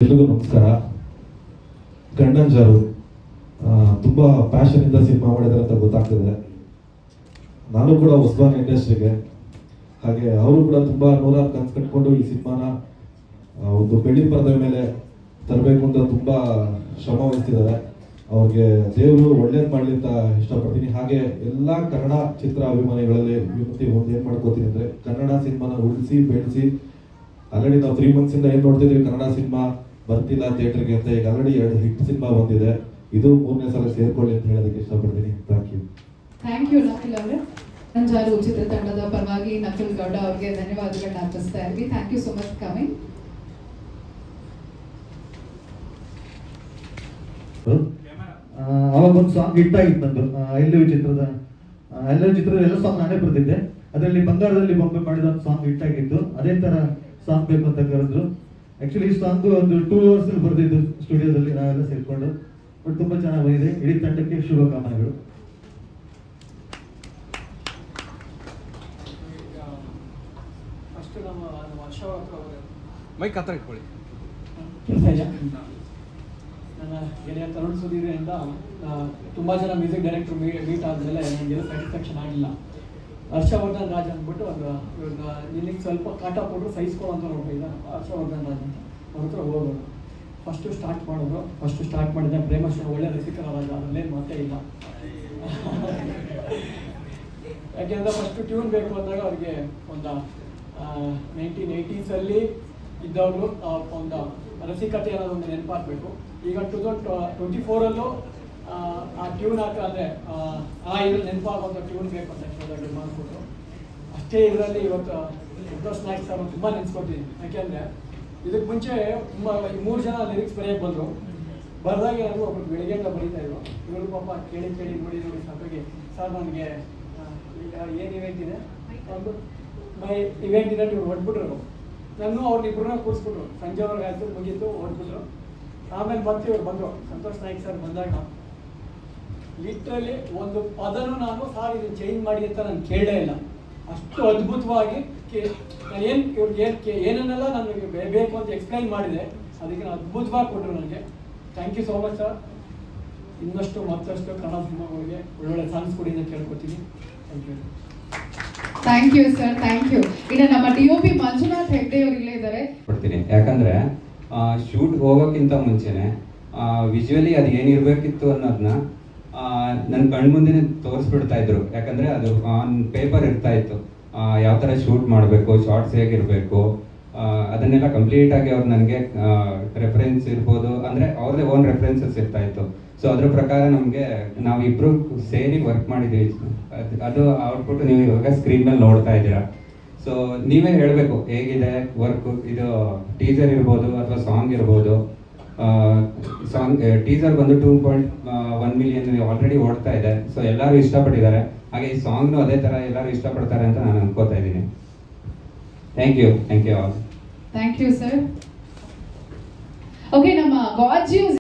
ಎಲ್ರಿಗೂ ನಮಸ್ಕಾರ. ಗಂಡಂಜಾರು ತುಂಬ ಪ್ಯಾಷನಿಂದ ಸಿನಿಮಾ ಮಾಡಿದ್ದಾರೆ ಅಂತ ಗೊತ್ತಾಗ್ತದೆ. ನಾನು ಕೂಡ ಹೊಸಬಾನ ಇಂಡಸ್ಟ್ರಿಗೆ, ಹಾಗೆ ಅವರು ಕೂಡ ತುಂಬ ನೂರಾರು ಕನಸು ಕಟ್ಕೊಂಡು ಈ ಸಿನಿಮಾನ ಒಂದು ಬೆಳ್ಳಿ ಪರದೆ ಮೇಲೆ ತರಬೇಕು ಅಂತ ತುಂಬ ಶ್ರಮ ವಹಿಸ್ತಿದ್ದಾರೆ. ಅವ್ರಿಗೆ ದೇವರು ಒಳ್ಳೇದು ಮಾಡಲಿ ಅಂತ ಇಷ್ಟಪಡ್ತೀನಿ. ಹಾಗೆ ಎಲ್ಲ ಕನ್ನಡ ಚಿತ್ರ ಅಭಿಮಾನಿಗಳಲ್ಲಿ ವಿನಂತಿ ಒಂದು ಏನು ಮಾಡ್ಕೋತೀನಿ ಅಂದರೆ, ಕನ್ನಡ ಸಿನಿಮಾನ ಉಳಿಸಿ ಬೆಳೆಸಿ. ಆಲ್ರೆಡಿ ನಾವು 3 months ಏನು ನೋಡ್ತಿದ್ವಿ, ಕನ್ನಡ ಸಿನಿಮಾ ಬರ್ತಿಲ್ಲ ಥಿಯೇಟರ್ಗೆ ಅಂತ. ಈಗ ಆಲ್ರೆಡಿ 2 ಹಿಟ್ ಸಿನಿಮಾ ಬಂದಿದೆ. ಇದು 3ನೇ ಸಲ ಸೇರ್ಕೊಳ್ಳಿ ಅಂತ ಹೇಳೋದಕ್ಕೆ ಇಷ್ಟಪಡ್ತೀನಿ. ಥ್ಯಾಂಕ್ ಯು ನಕುಲ್ ಅವರೇ. ಗಂಡಂಜಾರು ಚಿತ್ರತಂಡದ ಪರವಾಗಿ ನಕುಲ್ ಗೌಡ ಅವರಿಗೆ ಧನ್ಯವಾದಗಳನ್ನ ಅರ್ಪಿಸ್ತಾ ಇದ್ವಿ. Thank you so much coming. ಅವಾಗ ಒಂದು ಸಾಂಗ್ ಹಿಟ್ ಆಗಿತ್ತು ನಂದು. ಎಲ್ಲವೂ ಚಿತ್ರದ ಎಲ್ಲ ಸಾಂಗ್ ನಾನೇ ಬರ್ತಿದ್ದೆ. ಅದರಲ್ಲಿ ಬಂಗಾರದಲ್ಲಿ ಬೊಂಬೆ ಮಾಡಿದ ಒಂದು ಸಾಂಗ್ ಹಿಟ್ ಆಗಿತ್ತು. ಅದೇ ತರ ಸಾಂಗ್ ಬೇಕು ಅಂತ ಕರೆದ್ರು. ಆಕ್ಚುಲಿ ಈ ಸಾಂಗ್ ಒಂದು 2 hours ಬರ್ದಿದ್ದು ಸ್ಟುಡಿಯೋದಲ್ಲಿ ನಾವೆಲ್ಲ ಸೇರ್ಕೊಂಡು. ಬಟ್ ತುಂಬಾ ಚೆನ್ನಾಗಿ ಬಂದಿದೆ. ಇಡೀ ತಂಡಕ್ಕೆ ಶುಭಕಾಮನೆಗಳು. ಮೈಕ್ ಹತ್ರ ಇಟ್ಕೊಳ್ಳಿ. ನನ್ನ ಗೆಳೆಯ ತರುಣ್ ಸುಧೀರಿಂದ ತುಂಬ ಜನ ಮ್ಯೂಸಿಕ್ ಡೈರೆಕ್ಟರ್ ಮೀಟ್ ಆದಮೇಲೆ ನನಗೆಲ್ಲ ಸ್ಯಾಟಿಸ್ಫ್ಯಾಕ್ಷನ್ ಆಗಿಲ್ಲ. ಹರ್ಷವರ್ಧನ್ ರಾಜ್ ಅಂದ್ಬಿಟ್ಟು ಒಂದು ನಿನಗೆ ಸ್ವಲ್ಪ ಕಾಟ ಕೊಟ್ಟರು ಸಹಿಸ್ಕೊಳ್ಳೋಂಥ ನೋಡ್ತಿದ್ದ ಹರ್ಷವರ್ಧನ್ ರಾಜ್ ಅಂತ ಅವ್ರ ಹತ್ರ ಹೋಗೋರು. ಫಸ್ಟು ಸ್ಟಾರ್ಟ್ ಮಾಡಿದ್ದೆ ಪ್ರೇಮಶ್ವರ ಒಳ್ಳೆ ರಸಿಕರ ರಾಜ, ಅದರಲ್ಲೇನು ಮಾತೇ ಇಲ್ಲ. ಯಾಕೆಂದರೆ ಫಸ್ಟು ಟ್ಯೂನ್ ಬೇಕು ಅಂದಾಗ ಅವ್ರಿಗೆ ಒಂದು 1980s ಇದ್ದವರು ಒಂದು ರಸಿಕತೆ ಅನ್ನೋದು ಒಂದು ನೆನಪಾಗಬೇಕು. ಈಗ 2024 ಆ ಟ್ಯೂನ್ ಅಂದರೆ ಇದು ನೆನಪಾಗುವಂಥ ಟ್ಯೂನ್ ಬೇಕು ಅಂತ ಕೇಳಿದಾಗ ಮಾಡಿಕೊಟ್ರು. ಅಷ್ಟೇ ಇದರಲ್ಲಿ ಇವತ್ತು ಸಂತೋಷ್ ನಾಯ್ಕ್ ಸರ್ ತುಂಬ ನೆನೆಸ್ಕೊತೀನಿ. ಯಾಕೆಂದರೆ ಇದಕ್ಕೆ ಮುಂಚೆ 3 ಜನ ಲಿರಿಕ್ಸ್ ಬರೆಯೋಕ್ಕೆ ಬಂದರು. ಬರೆದಾಗ ನನಗೂ ಒಬ್ಬರು ಬೆಳಿಗ್ಗೆಯಿಂದ ಬರೀತಾ ಇದ್ರು. ಇವರು ಪಾಪ ಕೇಳಿ ನೋಡಿ ಸಾಕಾಗಿ ಸರ್ ನನಗೆ ಏನು ಇವೆಂಟ್ ಇದೆ ಒಂದು ಇವೆಂಟ್ ಇದೆ ಇವ್ರು ಹೊಡ್ಬಿಟ್ರು. ನಾನು ಅವ್ರನ್ನಿಬ್ಬರನ್ನ ಕೂರಿಸ್ಬಿಟ್ರು. ಸಂಜೆ ಅವ್ರಿಗೆ ಆಯಿತು ಮುಗೀತು, ಹೊಡ್ಬಿಟ್ರು. ಆಮೇಲೆ ಮತ್ತೆ ಇವ್ರು ಬಂದರು. ಸಂತೋಷ್ ನಾಯ್ಕ್ ಸರ್ ಬಂದಾಗ ಲಿಟ್ರಲಿ ಒಂದು ಪದನೂ ನಾನು ಸಾರ್ ಇದನ್ನು ಚೇಂಜ್ ಮಾಡಿ ಅಂತ ನಾನು ಕೇಳಲೇ ಇಲ್ಲ. ಅಷ್ಟು ಅದ್ಭುತವಾಗಿ ಇವ್ರಿಗೆ ಏನನ್ನೆಲ್ಲ ನನಗೆ ಬೇಕು ಅಂತ ಎಕ್ಸ್ಪ್ಲೈನ್ ಮಾಡಿದೆ. ಅದಕ್ಕೆ ಅದ್ಭುತವಾಗಿ ಕೊಟ್ಟರು ನನಗೆ. Thank you so much sir. ಇನ್ನಷ್ಟು ಮತ್ತಷ್ಟು ಕನ್ನಡ ಸಿನಿಮಾಗಳಿಗೆ ಒಳ್ಳೊಳ್ಳೆ ಸಾಂಗ್ಸ್ ಕೊಡಿ ಅಂತ ಕೇಳ್ಕೊತೀನಿ. Thank you sir, thank you. ಇನ್ನು ನಮ್ಮ DOP ಮಂಜುನಾಥ್ ಹೆಗ್ಡೆ ಅವರು ಇಲ್ಲೇ ಇದ್ದಾರೆ. ಕೊಡ್ತೀನಿ. ಯಾಕಂದ್ರೆ ಶೂಟ್ ಹೋಗೋಕ್ಕಿಂತ ಮುಂಚೆನೆ ವಿಜುವಲಿ ಅದು ಏನಿರಬೇಕಿತ್ತು ಅನ್ನೋದನ್ನ ನನ್ನ ಕಣ್ಮುಂದೆನೇ ತೋರಿಸ್ಬಿಡ್ತಾ ಇದ್ರು. ಯಾಕಂದ್ರೆ ಅದು ಆನ್ ಪೇಪರ್ ಇರ್ತಾ ಇತ್ತು, ಯಾವ ಥರ ಶೂಟ್ ಮಾಡಬೇಕು, ಶಾರ್ಟ್ಸ್ ಹೇಗಿರಬೇಕು, ಅದನ್ನೆಲ್ಲ ಕಂಪ್ಲೀಟ್ ಆಗಿ ಅವ್ರು ನನಗೆ ರೆಫರೆನ್ಸ್ ಇರ್ಬೋದು, ಅಂದರೆ ಅವ್ರದ್ದೇ ಓನ್ ರೆಫರೆನ್ಸಸ್ ಇರ್ತಾ ಇತ್ತು. ಸೊ ಅದ್ರ ಪ್ರಕಾರ ನಾವಿಬ್ರು ಸೇರಿ ವರ್ಕ್ ಮಾಡಿದ್ವಿ. ಅದು ಔಟ್ಪುಟ್ ನೀವು ಇವಾಗ ಸ್ಕ್ರೀನ್ ಮೇಲೆ ನೋಡ್ತಾ ಇದ್ದೀರಾ. ಸೊ ನೀವೇ ಹೇಳಬೇಕು ಹೇಗಿದೆ ವರ್ಕು. ಇದು ಟೀಸರ್ ಇರ್ಬೋದು ಅಥವಾ ಸಾಂಗ್ ಇರ್ಬೋದು. ಟೀಸರ್ ಬಂದು 2.1 million ಆಲ್ರೆಡಿ ಓಡ್ತಾ ಇದೆ. ಸೊ ಎಲ್ಲರೂ ಇಷ್ಟಪಟ್ಟಿದ್ದಾರೆ. ಹಾಗೆ ಈ ಸಾಂಗ್ನು ಅದೇ ಥರ ಎಲ್ಲರೂ ಇಷ್ಟಪಡ್ತಾರೆ ಅಂತ ನಾನು ಅನ್ಕೋತಾ ಇದ್ದೀನಿ. Thank you all. Thank you sir. Okay, ನಮ್ಮ ಗಾಡ್ಜ್ಯೂಸ್